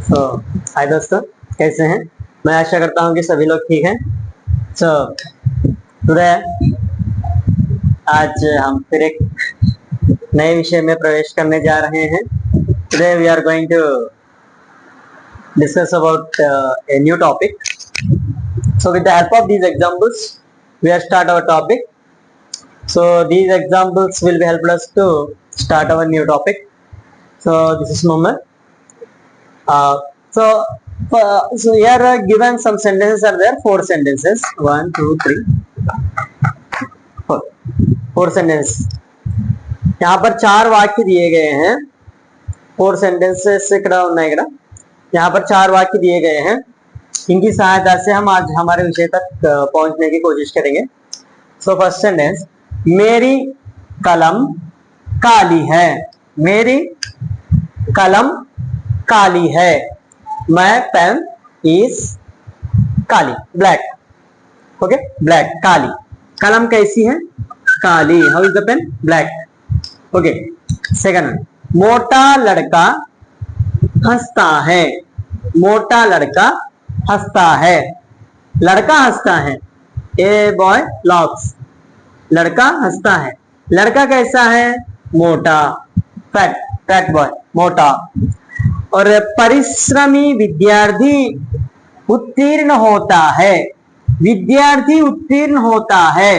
हाय दोस्तों, कैसे हैं? मैं आशा करता हूँ कि सभी लोग ठीक हैं। टुडे आज हम फिर एक नए विषय में प्रवेश करने जा रहे हैं। Today we are going to discuss about a new topic. So with the help of these examples, we will start our topic. So these examples will be help us to start our new topic. So this is Mohammed. So here given some sentences are there. 4 sentences. 1, 2, 3, 4. 4 sentences. यहाँ पर 4 वाक्य दिए गए हैं. 4 sentences यहाँ पर 4 वाक्य दिए गए हैं. इनकी सहायता से हम आज हमारे विषय तक पहुंचने की कोशिश करेंगे. सो फर्स्ट सेंटेंस, मेरी कलम काली है. मेरी कलम काली है. My pen is काली, black. ओके, ब्लैक, काली. कलम कैसी है? काली. How is the pen? Black. Okay. Second, मोटा लड़का हंसता है. मोटा लड़का हंसता है. लड़का हंसता है. A boy locks. लड़का हंसता है. लड़का कैसा है? मोटा, फैट. फैट बॉय, मोटा. और परिश्रमी विद्यार्थी उत्तीर्ण होता है. विद्यार्थी उत्तीर्ण होता है.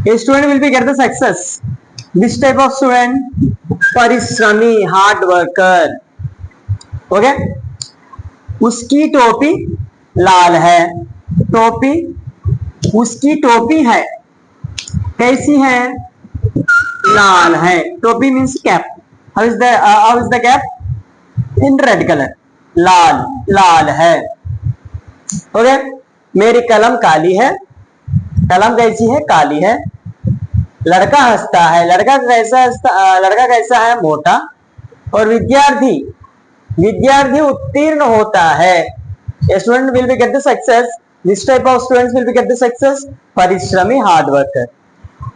A student will be get the success. This type of student, परिश्रमी, हार्ड वर्कर. ओके. उसकी टोपी लाल है. टोपी, उसकी टोपी है. कैसी है? लाल है. टोपी means cap. How is the cap? In red color. लाल, लाल है. ओके. मेरी कलम काली है. कलम कैसी है? काली है. लड़का हंसता है. लड़का कैसा है? मोटा. और विद्यार्थी, विद्यार्थी उत्तीर्ण होता है. A student will be get the success. This type of students will be get the success. परिश्रमी, हार्ड वर्कर.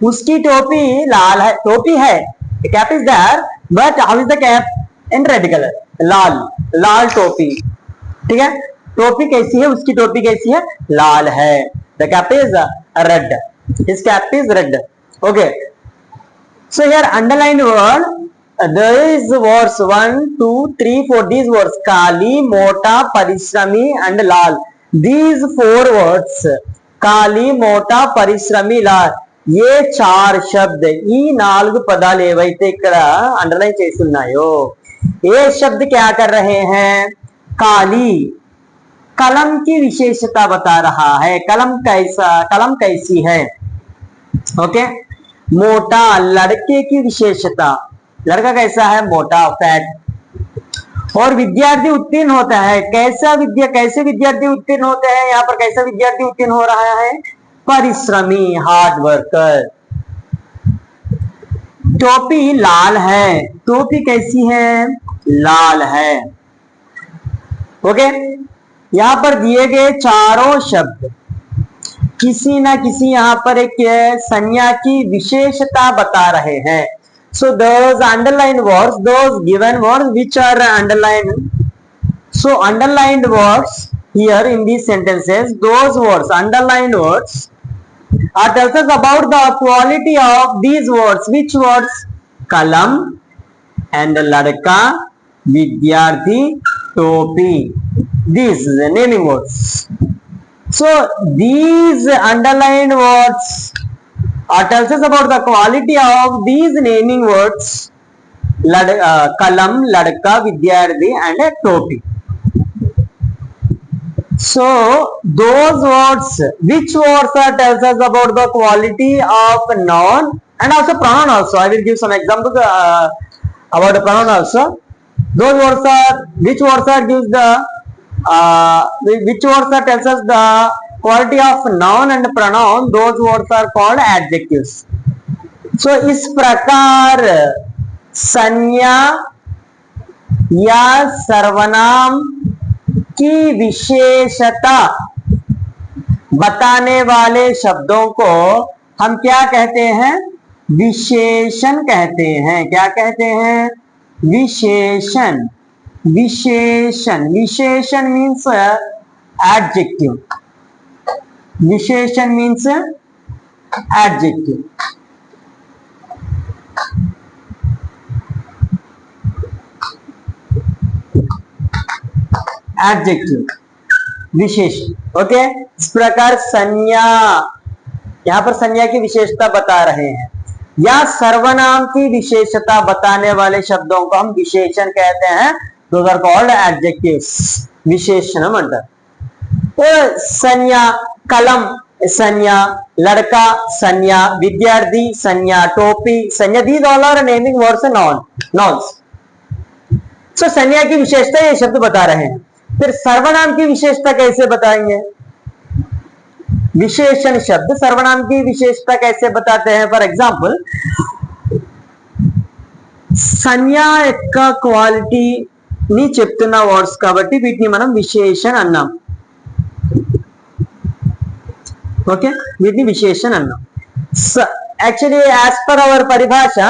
उसकी टोपी लाल है. टोपी है. The cap is there, but how is the cap? In red color. लाल, लाल टोपी. ठीक है. टोपी कैसी है? उसकी टोपी कैसी है? लाल है. The cap is red. His cap is red. Okay. So here underline word. There is words 1, 2, 3, 4. These words काली, मोटा, परिश्रमी and लाल. These 4 words काली, मोटा, परिश्रमी, लाल. ఏ 4 శబ్ద ఈ 4 పదాలు ఏవైతే ఇక్కడ అండర్లైన్ చేసి ఉన్నాయో, ये शब्द क्या कर रहे हैं? काली, कलम की विशेषता बता रहा है. कलम कैसी है? ओके. मोटा, लड़के की विशेषता. लड़का कैसा है? मोटा, फैट. और विद्यार्थी उत्तीर्ण होता है. कैसे विद्यार्थी उत्तीर्ण होते हैं? यहाँ पर कैसा विद्यार्थी उत्तीर्ण हो रहा है? परिश्रमी, हार्ड वर्कर. टोपी लाल है. टोपी कैसी है? लाल है. ओके. यहां पर दिए गए चारों शब्द किसी ना किसी यहां पर एक संज्ञा की विशेषता बता रहे हैं. So those underline words, those given words which are underline. So underlined words here in these sentences, those words, underlined words, tells us about the quality of these words. Which words? Kalam and ladka, vidyarthi, topi. These naming words. So these underlined words tells us about the quality of these naming words. Kalam, ladka, vidyarthi and topi. So those words, which words tells us about the quality of noun and also pronoun also. I will give some examples about the pronoun also. Those words are, which words are gives the which words are tells us the quality of noun and pronoun. Those words are called adjectives. So इस प्रकार संज्ञा या सर्वनाम की विशेषता बताने वाले शब्दों को हम क्या कहते हैं? विशेषण कहते हैं. क्या कहते हैं? विशेषण. विशेषण, विशेषण मीन्स एडजेक्टिव, विशेषण मीन्स एडजेक्टिव. एडजेक्टिव विशेषण. ओके, इस प्रकार संज्ञा, यहां पर संज्ञा की विशेषता बता रहे हैं, या सर्वनाम की विशेषता बताने वाले शब्दों को हम विशेषण कहते हैं. Those are called adjectives. विशेषण म्हणतात. तो संज्ञा, कलम संज्ञा, लड़का संज्ञा, विद्यार्थी संज्ञा, टोपी संज्ञा. These all are naming words and nouns. So संज्ञा की विशेषता ये शब्द बता रहे हैं. फिर सर्वनाम की विशेषता कैसे बताएंगे? विशेषण शब्द सर्वनाम की विशेषता कैसे बताते हैं? फॉर एग्जाम्पल, సంజ్ఞ యొక్క క్వాలిటీని చెప్తున్న వర్డ్స్ కాబట్టి వీటిని మనం విశేషణ అన్నాం. ఓకే, వీటిని విశేషణ అన్నాం. एक्चुअली एज पर आवर परिभाषा,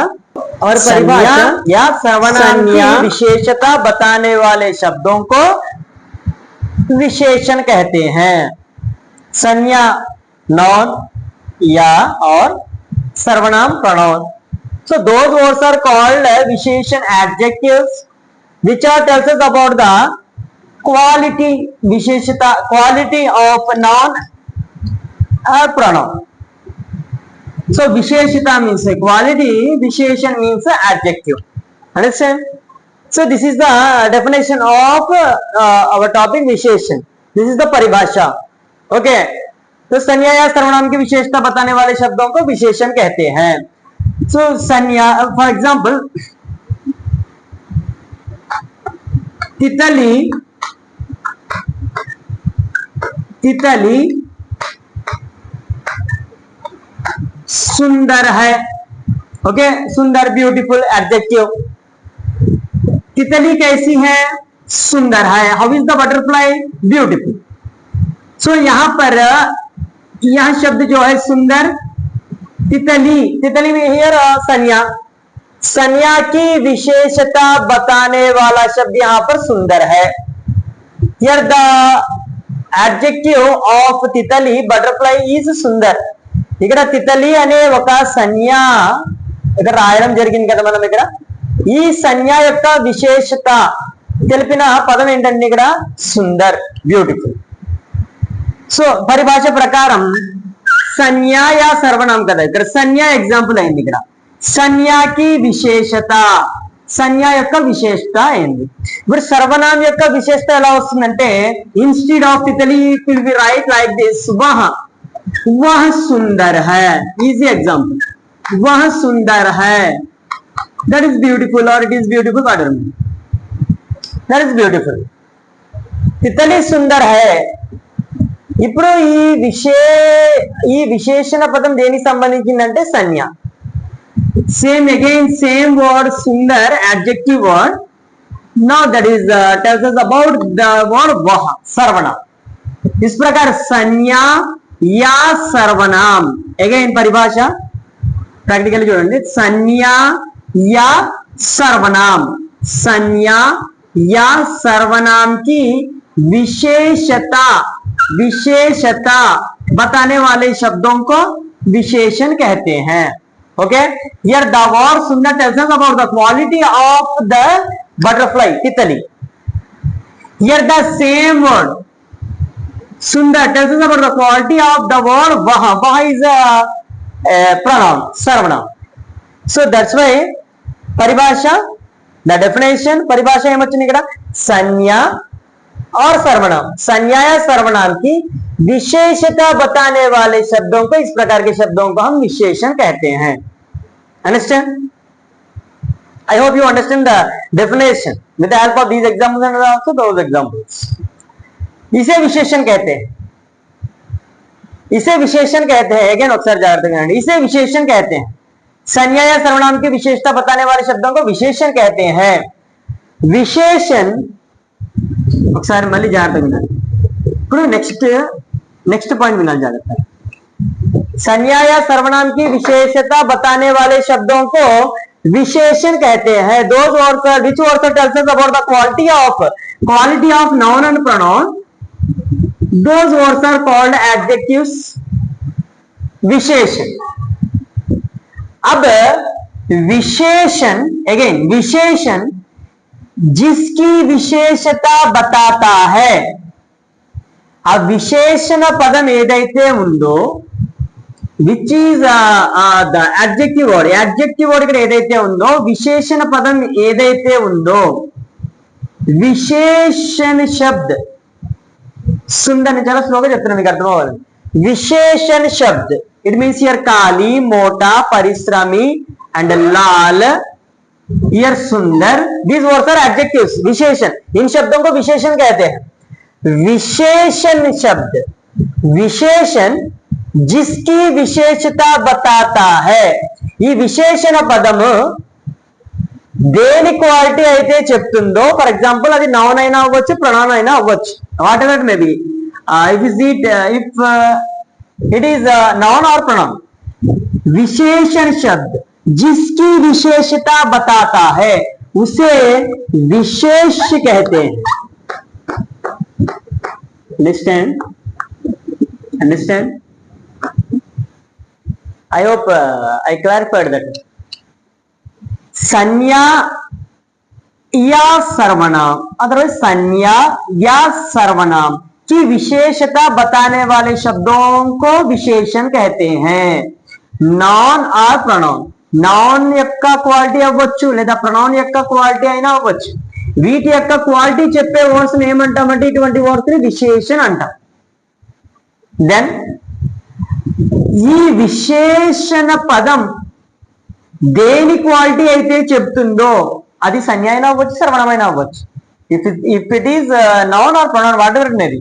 और परिभाषा या सर्वनाम की विशेषता बताने वाले शब्दों को विशेषण कहते हैं. संज्ञा नॉन या और सर्वनाम pronoun. So those words are called विशेषण adjectives which are tells us about the quality, विशेषता, quality of noun or pronoun. So विशेषता means quality, विशेषण means adjective. Understand? So this is the definition of our topic विशेषण. This is the परिभाषा. Okay. तो संज्ञा या सर्वनाम की विशेषता बताने वाले शब्दों को विशेषण कहते हैं. So संज्ञा, फॉर एग्जाम्पल, तितली, तितली सुंदर है. ओके, सुंदर, ब्यूटीफुल एडजेक्टिव. तितली कैसी है? सुंदर है. How is the butterfly? Beautiful. So यहां पर यह शब्द जो है सुंदर, तितली, तितली में हियर संज्ञा, संज्ञा की विशेषता बताने वाला शब्द यहां पर सुंदर है. हियर द एडजेक्टिव ऑफ तितली बटरफ्लाई ఈజ్ సుందర్. ఇక్కడ తితలి అనే ఒక సంజ్ఞ ఇక్కడ రాయడం జరిగింది కదా మనం. ఇక్కడ ఈ సంజ్ఞ యొక్క విశేషత తెలిపిన పదం ఏంటంటే ఇక్కడ సుందర్, బ్యూటిఫుల్. సో పరిభాష ప్రకారం संज्ञा या सर्वनाम కదా. ఇక్కడ సంజ్ఞ ఎగ్జాంపుల్ అయింది. ఇక్కడ సంజ్ఞా కి విశేషత, సంజ్ఞ యొక్క విశేషత అయింది. ఇప్పుడు సర్వనాం యొక్క విశేషత ఎలా వస్తుందంటే, ఇన్స్టెడ్ ఆఫ్ తితలి it will be write like this, वह, वह सुंदर है. ఈజీ ఎగ్జాంపుల్, वह सुंदर है. that is beautiful or it is beautiful, what do you mean? that is beautiful. Titli Sundar है. ఇప్పుడు ఈ విశేషణ పదం దేనికి సంబంధించిందంటే సంజ్ఞ. Same again same word Sundar, adjective word. now that is tells us about the word वह, सर्वनाम. इस प्रकार संज्ञा या सर्वनाम, अगेन परिभाषा प्रैक्टिकली చూడండి. संज्ञा या सर्वनाम, संज्ञा या सर्वनाम की विशेषता, विशेषता बताने वाले शब्दों को विशेषण कहते हैं. ओके, हियर द वर्ड सुंदर tells us about the quality of the butterfly, तितली. हियर द सेम word सुंदर tells us about the quality of the word वह. वह is a pronoun, सर्वनाम. So that's why परिभाषा, the definition, परिभाषा ఏమొచ్చింది ఇక్కడ? संज्ञा और सर्वनाम, संज्ञा या सर्वनाम की विशेषता बताने वाले शब्दों को, इस प्रकार के शब्दों को हम विशेषण कहते हैं. Understand? I hope you understand the definition with the help of these examples and also those examples. इसे विशेषण कहते हैं, इसे विशेषण कहते हैं. अगेन अक्सर जाकर इसे विशेषण कहते हैं. संज्ञा या सर्वनाम की विशेषता बताने वाले शब्दों को विशेषण कहते हैं. विशेषण ఒకసారి మళ్ళీ జాగ్రత్తగా వినాలి. ఇప్పుడు నెక్స్ట్ పాయింట్ వినాలి జాగ్రత్తగా. संज्ञा या सर्वनाम की विशेषता बताने वाले शब्दों को विशेषण कहते हैं। those words are which words tells us about the quality of noun and pronoun, those words are called adjectives, विशेषण। अब विशेषण, अगेन विशेषण जिसकी विशेषता बताता है। ఆ విశేషణ పదం ఏదైతే ఉందో which is the adjective word, adjective word ఇక్కడ ఏదైతే ఉందో, విశేషణ పదం ఏదైతే ఉందో, విశేషణ శబ్ద్ సుందర్ చాలా స్లోగా చెప్తున్నా మీకు అర్థం అవ్వాలి। విశేషణ శబ్ద్ इट मीन्स हियर काली, मोटा, परिश्रमी and लाल, हियर सुंदर, these words are adjectives, विशेषण। इन शब्दों को विशेषण कहते हैं। विशेषण शब्द, विशेषण जिसकी विशेषता बताता है। ఈ విశేషణ పదము దేని క్వాలిటీ అయితే చెప్తుందో, ఫర్ ఎగ్జాంపుల్ అది నౌన్ అయినా అవ్వచ్చు, ప్రొనౌన్ అయినా అవ్వచ్చు, what ever may be, if it is noun or pronoun। विशेषण शब्द जिसकी विशेषता बताता है उसे विशेष कहते हैं। Understand? I hope I clarified that। संज्ञा या सर्वनाम, अदरवाइज संज्ञा या सर्वनाम की विशेषता बताने वाले शब्दों को विशेषण कहते हैं। నాన్ ఆర్ ప్రొనౌన్, నాన్ యొక్క క్వాలిటీ అవ్వచ్చు లేదా ప్రొనౌన్ యొక్క క్వాలిటీ అయినా అవ్వచ్చు, వీటి యొక్క క్వాలిటీ చెప్పే వర్డ్స్ ఏమంటామంటే ఇటువంటి వర్డ్స్ ని విశేషణ అంటాం। దెన్ ఈ విశేషణ పదం దేని క్వాలిటీ అయితే చెప్తుందో అది సంజ్ఞ అయినా అవ్వచ్చు, సర్వనామైనా అవ్వచ్చు। If it is noun or pronoun whatever it may be,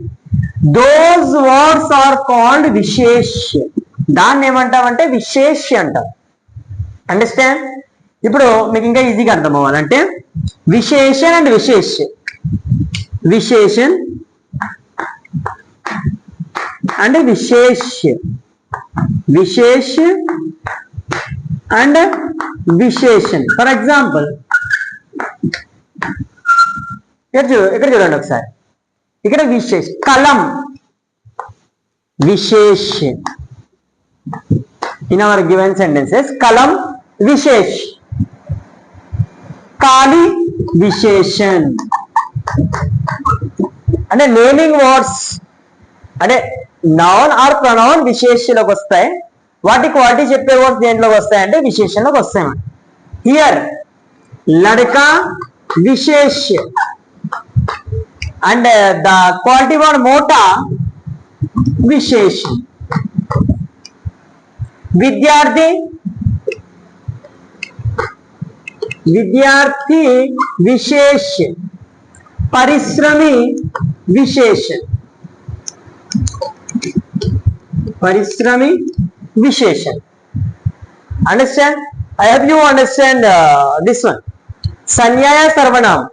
those words are called విశేష్య, దాన్ని ఏమంటామంటే విశేష్య అంటాం। అండర్స్టాండ్? ఇప్పుడు మీకు ఇంకా ఈజీగా అర్థం అవ్వాలంటే విశేషణ అండ్ విశేష్య, విశేషణ అండ్ విశేష్య, విశేష్య అండ్ విశేషణ। ఫర్ ఎగ్జాంపుల్ ఇక్కడ చూడండి ఒకసారి, ఇక్కడ విశేష కలం విశేష్య, in our given sentences kalam vishesh, kali visheshan, అంటే నేమింగ్ వర్డ్స్ అంటే నౌన్ ఆర్ ప్రొనౌన్ విశేషలోకి వస్తాయి, వాటి క్వాలిటీ చెప్పే వర్డ్స్ దేంట్లోకి వస్తాయి అంటే విశేషంలోకి వస్తాయి। హియర్ లడకా విశేష్య అండ్ ద క్వాలిటీ వర్డ్ మోటా విశేషం। विद्यार्थी, विद्यार्थी विशेष्य, परिश्रमी विशेषण, परिश्रमी विशेषण। Understand? I hope you understand this one. संज्ञा या सर्वनाम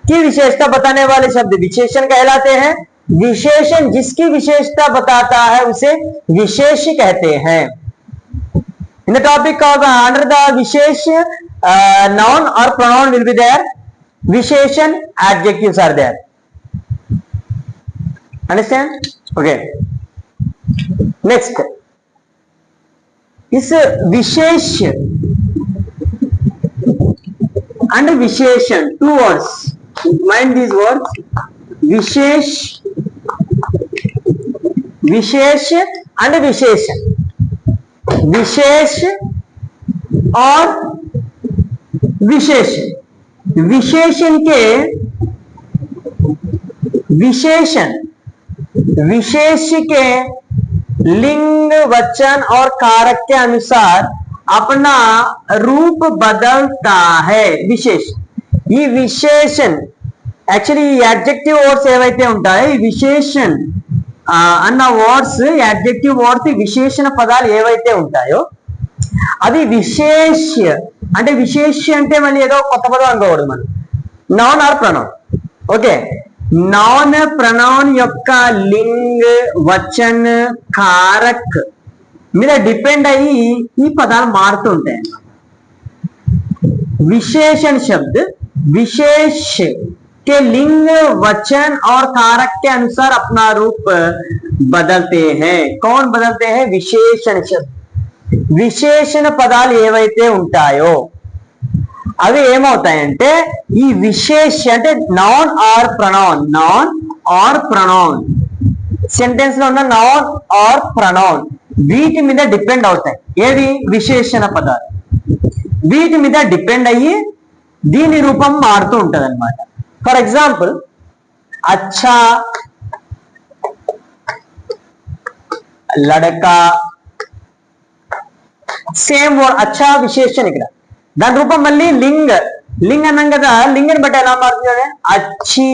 की विशेषता बताने वाले शब्द विशेषण कहलाते हैं। विशेषण जिसकी विशेषता बताता है उसे विशेष कहते हैं। In the topic of under the vishesh, noun or pronoun will be there, visheshan adjectives are there। Understand? Okay, next is vishesh and visheshan, two words, mind these words, vishesh, vishesh and visheshan। विशेष और विशेषण, विशेषण के विशेषण विशेष के लिंग, वचन और कारक के अनुसार अपना रूप बदलता है। विशेष ఈ విశేషణ యాక్చువల్లీ ఈ అడ్జెక్టివ్ వర్డ్స్ ఏవైతే ఉంటాయో ఈ విశేషణ అన్న వర్డ్స్, అడ్జెక్టివ్ వర్డ్స్, విశేషణ పదాలు ఏవైతే ఉంటాయో అది విశేష్య అంటే, విశేష్య అంటే మళ్ళీ ఏదో కొత్త పదం అనుకోకూడదు మనం, noun or pronoun. Okay, noun pronoun యొక్క లింగ్, వచన్, కారక్ మీద డిపెండ్ అయ్యి ఈ పదాలు మారుతూ ఉంటాయి। विशेषण शब्द विशेष के लिंग वचन और कारक के अनुसार अपना रूप बदलते हैं. कौन बदलते हैं? విశేషణ శబ్द. విశేషణ పదాలు ఏవైతే ఉంటాయో అవి ఏమవుతాయంటే ఈ విశేష అంటే నౌన్ ఆర్ ప్రొనౌన్ సెంటెన్స్ లో ఉన్న నౌన్ ఆర్ ప్రొనౌన్ వీటి మీద డిపెండ్ అవుతాయి. ఏది? విశేషణ పదాలు. వీటి మీద డిపెండ్ అయ్యి దీని రూపం మారుతూ ఉంటది అనమాట. ఫర్ ఎగ్జాంపుల్ అచ్చా, లడకా, సేమ్ వర్డ్. అచ్చా విశేషణ, ఇక్కడ దాని రూపం మళ్ళీ లింగ్ అన్నాం కదా, లింగని బట్టి ఎలా మారుతుంది? అచ్చి,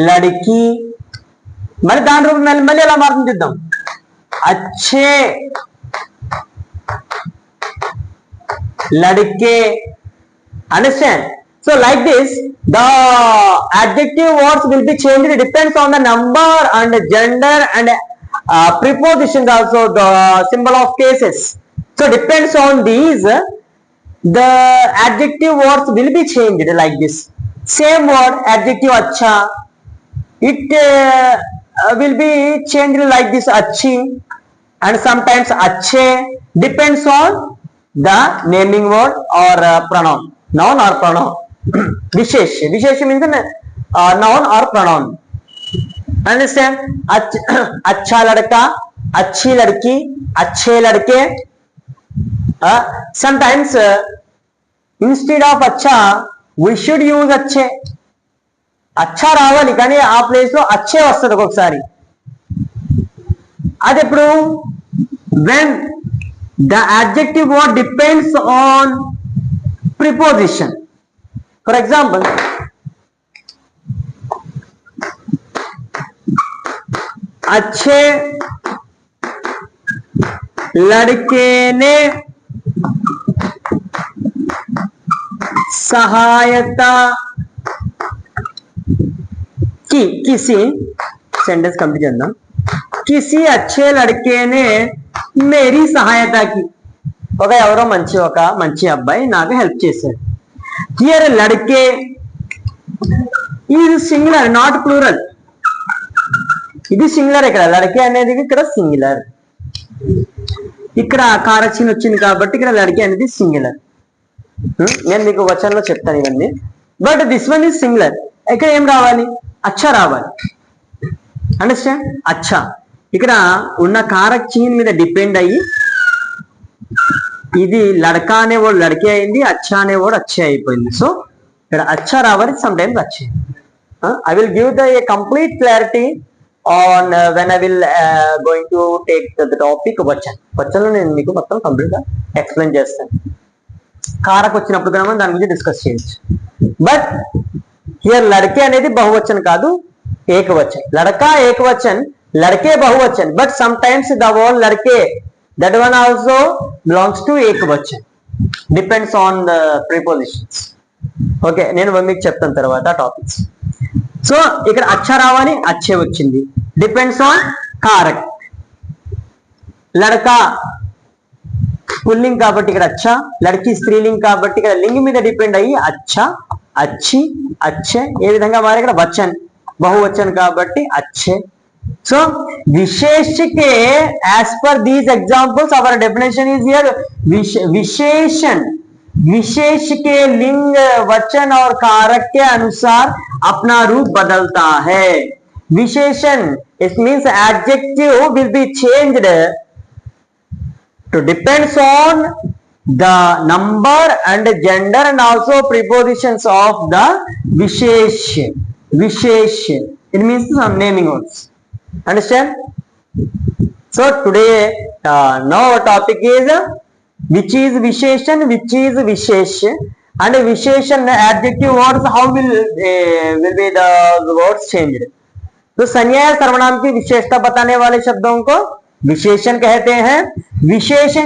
లడికి. మరి దాని రూపం మళ్ళీ ఎలా మారుతుంది చూద్దాం. అచ్చే, లడికే. Understand? So like this, the adjective words will be changed. It depends on the number and gender and prepositions, also the symbol of cases. So depends on these, the adjective words will be changed like this. Same word, adjective acha, it will be changed like this, achi, and sometimes ache. Depends on the naming word or pronoun. Noun or pronoun. Vishesha means noun or pronoun. Understand? अच्छा लड़का, अच्छी लड़की, अच्छे लड़के. Sometimes instead of अच्छा we should use अच्छे. अच्छा రావాలి కానీ ఆ ప్లేస్ లో అచ్చే వస్తుంది ఒక్కొక్కసారి. అది ఎప్పుడు? when the adjective word depends on preposition. For example, अच्छे लड़के ने सहायता की. किसी सेंटेंस कंप्लीट करना. किसी अच्छे लड़के ने मेरी सहायता की. ఎవరో మంచి అబ్బాయి నాకు హెల్ప్ చేశాడు. హియర్ లడ్కే ఇది సింగులర్, నాట్ ప్లూరల్. ఇది సింగులర్. ఇక్కడ లడ్కే అనేది ఇక్కడ సింగులర్. ఇక్కడ కారచిన్ వచ్చింది కాబట్టి ఇక్కడ లడ్కే అనేది సింగులర్. నేను మీకు వచనంలో చెప్తాను ఇవన్నీ. But this one is singular. ఇక్కడ ఏం రావాలి? అచ్చా రావాలి. అండర్స్టాండ్? అచ్చా. ఇక్కడ ఉన్న కారచిన్ మీద డిపెండ్ అయ్యి ఇది లడకా అనే వర్డ్ లడకే అయింది, అచ్చా అనే వర్డ్ అచ్చే అయిపోయింది. సో ఇక్కడ అచ్చా రావాలి, సమ్ టైమ్స్ అచ్చే. I will give the complete clarity on when I will going to take the topic వచనంలో నేను మీకు మొత్తం కంప్లీట్ గా ఎక్స్ప్లెయిన్ చేస్తాను. కారకు వచ్చినప్పుడు కూడా మనం దాని గురించి డిస్కస్ చేయొచ్చు. బట్ హియర్ లడకే అనేది బహువచన్ కాదు, ఏకవచన్. లడకా ఏకవచన్, లడకే బహువచన్. But sometimes the word లడకే, that one also belongs to ekvachan. Depends on the prepositions. Okay, నేను మీకు చెప్తాను తర్వాత టాపిక్స్. సో ఇక్కడ అచ్చా రావాలి, అచ్చే వచ్చింది. డిపెండ్స్ ఆన్ కారక్. లడకా పుల్లింగ్ కాబట్టి ఇక్కడ అచ్చా, లడ్కి స్త్రీలింగ్ కాబట్టి ఇక్కడ లింగ్ మీద డిపెండ్ అయ్యి అచ్చా, అచ్చి, అచ్చే. ఏ విధంగా మారి ఇక్కడ వచన్ బహువచన్ కాబట్టి అచ్చే. So विशेष के as per these examples our definition is here. विशेषण विशेष के लिंग वचन और कारक के अनुसार अपना रूप बदलता है. विशेषण it means adjective will be changed to depends on the number and gender and also prepositions of the vishesh. It means some naming words. Understand? So today now our topic is which is visheshan, which is vishesh, and visheshan adjective words, how will be the words changed. तो संज्ञा सर्वनाम की विशेषता बताने वाले शब्दों को विशेषण कहते हैं. विशेषण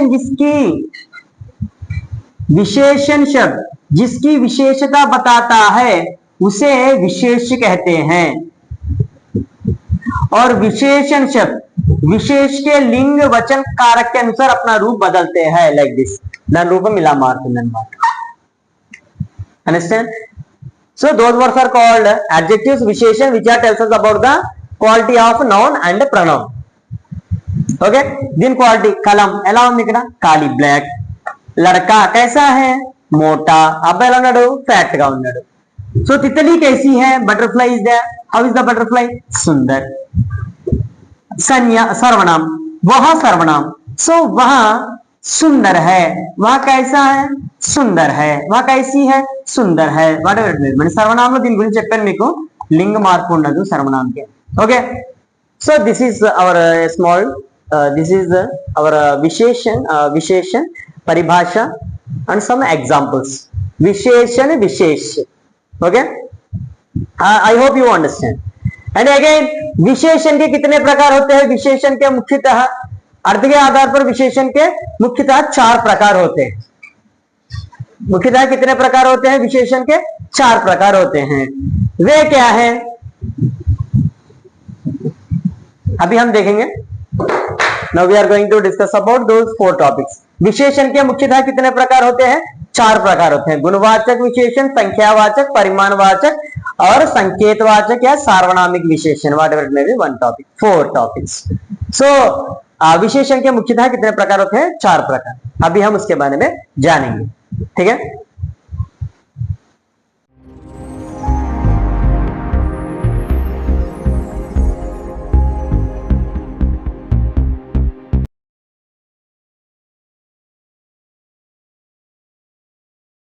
विशेषण शब्द जिसकी विशेषता बताता है उसे विशेष कहते हैं. और विशेषण शब्द विशेष के लिंग वचन कारक के अनुसार अपना रूप बदलते हैं. लाइक दिस దాని రూపం ఇలా మారుతుందన్నమాట. Understand? So those words are called adjectives, విశేషణ, which are tells us about the quality of noun and pronoun. Okay, దీని క్వాలిటీ కలం ఎలా ఉంది ఇక్కడ, కాలి బ్లాక్. లడకా కైసా హై, మోటా. అబ్బాయి ఎలా ఉన్నాడు, ఫ్యాట్ గా ఉన్నాడు. సో తితలి కైసి హై, butterfly is there. How is the butterfly, సుందర్. संज्ञा सर्वनाम, वह सर्वनाम. सो वह सुंदर है, वह कैसा है, सुंदर है. वह कैसी है, सुंदर है. వాట్ ఎవర్ ఇట్ మీన్స్ సర్వనామంలో దీని గురించి చెప్పాను మీకు, లింగ మార్పు ఉండదు సర్వనామంకి. Okay, so this is our small this is our విశేషణ పరిభాష అండ్ సమ్ ఎగ్జాంపుల్స్. విశేషణ విశేష. Okay, I hope you understand. And again विशेषण के कितने प्रकार होते हैं, विशेषण के मुख्यतः अर्थ के आधार पर विशेषण के मुख्यतः 4 प्रकार होते हैं. मुख्यतः कितने प्रकार होते हैं, विशेषण के 4 प्रकार होते हैं. वे क्या है, अभी हम देखेंगे. Now we are going to discuss about those 4 topics. विशेषण के मुख्यतः कितने प्रकार होते हैं, 4 प्रकार होते हैं. गुणवाचक विशेषण, संख्यावाचक, परिमाणवाचक और संकेतवाचक या सार्वनामिक विशेषण. Whatever it may be, 1 topic, 4 topics. So विशेषण के मुख्यतः कितने प्रकार होते हैं, 4 प्रकार. अभी हम उसके बारे में जानेंगे. ठीक है.